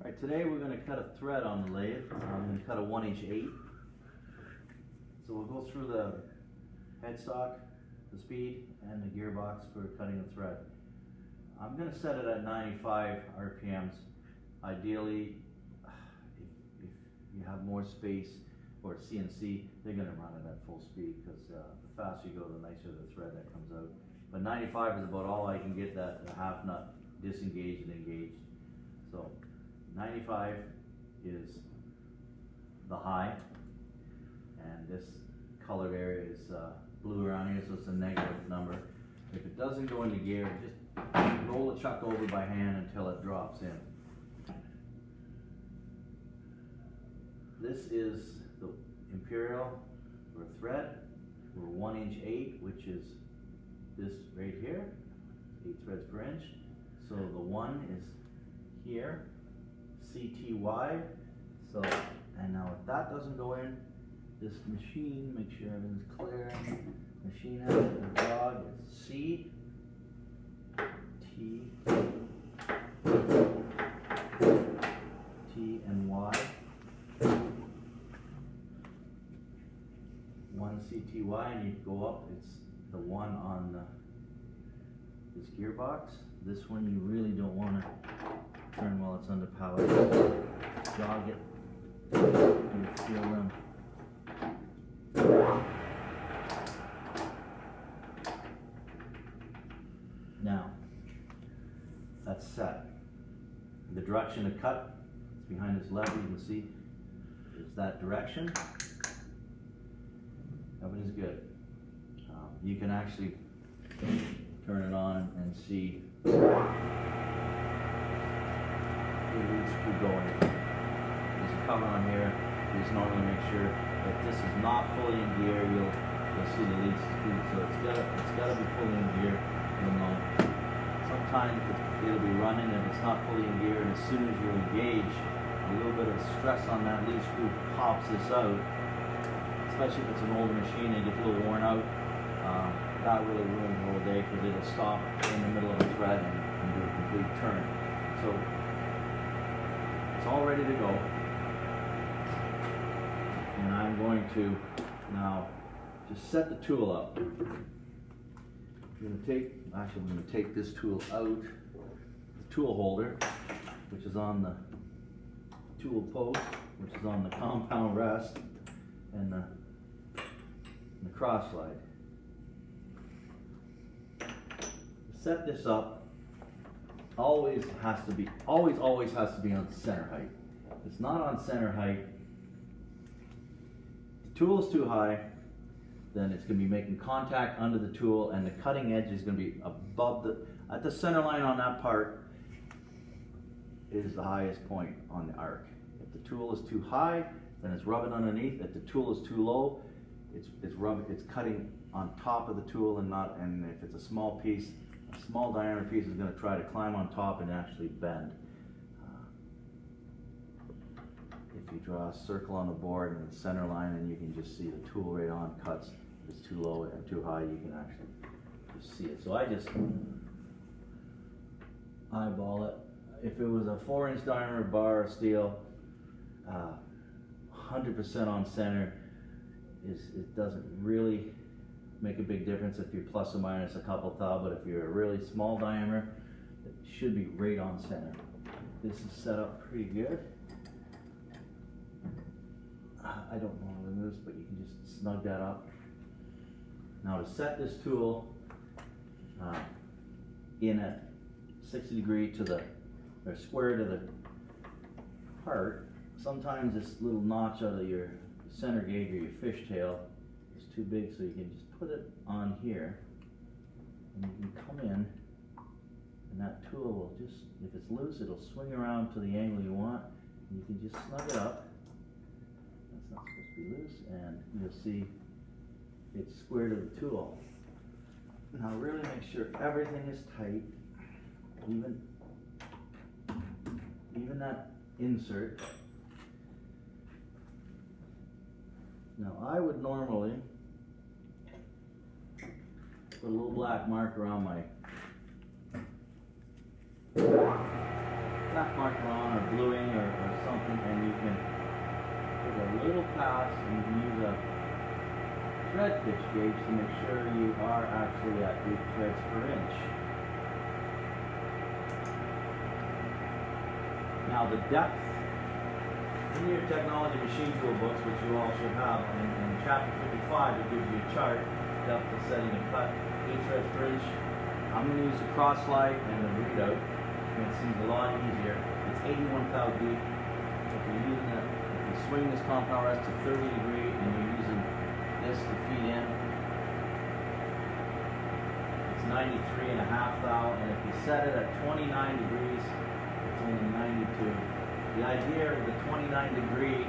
Alright, today we're going to cut a thread on the lathe. I'm going to cut a 1" 8. So we'll go through the headstock, the speed, and the gearbox for cutting the thread. I'm going to set it at 95 RPMs. Ideally, if you have more space or CNC, they're going to run it at full speed because the faster you go, the nicer the thread that comes out. But 95 is about all I can get that the half nut disengaged and engaged. So 95 is the high, and this colored area is blue around here, so it's a negative number. If it doesn't go into gear, just roll the chuck over by hand until it drops in. This is the imperial for a thread. We're 1" 8, which is this right here, 8 threads per inch. So the 1 is here, CTY. So, and now if that doesn't go in, this machine, make sure everything's clear. Machine has it, the dog is C, T, T and Y. 1 CTY, and you go up, it's the 1 on this gearbox. This one you really don't want to turn while it's under power. Jog it, you feel them. Now, that's set. The direction to cut is behind this lever, you can see, is that direction. Everything's good. You can actually turn it on and see the lead screw going. There's a cover on here. You just normally make sure if this is not fully in gear, you'll see the lead screw. So it's gotta be fully in gear. You'll know. Sometimes it'll be running and it's not fully in gear, and as soon as you engage, a little bit of stress on that lead screw pops this out. Especially if it's an older machine and it gets a little worn out. That really ruins the whole day because it'll stop in the middle of the thread and do a complete turn. So it's all ready to go. And I'm going to now just set the tool up. I'm going to take this tool out, the tool holder, which is on the tool post, which is on the compound rest, and the cross slide. Set this up. Always has to be on center height. If it's not on center height, the tool is too high, then it's going to be making contact under the tool, and the cutting edge is going to be above at the center line on that part is the highest point on the arc. If the tool is too high, then it's rubbing underneath. If the tool is too low, it's cutting on top of the tool and if it's a small piece, a small diameter piece is going to try to climb on top and actually bend. If you draw a circle on the board and the center line, and you can just see the tool right on cuts. If it's too low and too high, you can actually just see it. So I just eyeball it. If it was a 4" diameter bar of steel, 100% on center, it doesn't really make a big difference if you're plus or minus a couple thou, but if you're a really small diameter, it should be right on center. This is set up pretty good. I don't know how to move this, but you can just snug that up. Now to set this tool in at 60 degree or square to the part, sometimes this little notch out of your center gauge or your fishtail is too big, so you can just put it on here, and you can come in, and that tool will just, if it's loose, it'll swing around to the angle you want, and you can just snug it up. That's not supposed to be loose, and you'll see it's square to the tool. Now really make sure everything is tight, even that insert. Now I would normally put a little black marker on my black marker on or bluing or something, and you can put a little pass and you can use a thread pitch gauge to make sure you are actually at 8 threads per inch. Now the depth, in your technology machine tool books, which you all should have, in chapter 55 it gives you a chart, depth of setting a cut, 8 threads per inch. I'm going to use the cross slide and the readout. It seems a lot easier. It's 81 thou deep. If you're using that, if you swing this compound rest to 30 degree and you're using this to feed in, it's 93 and a half thou, and if you set it at 29 degrees, it's only 92. The idea of the 29 degree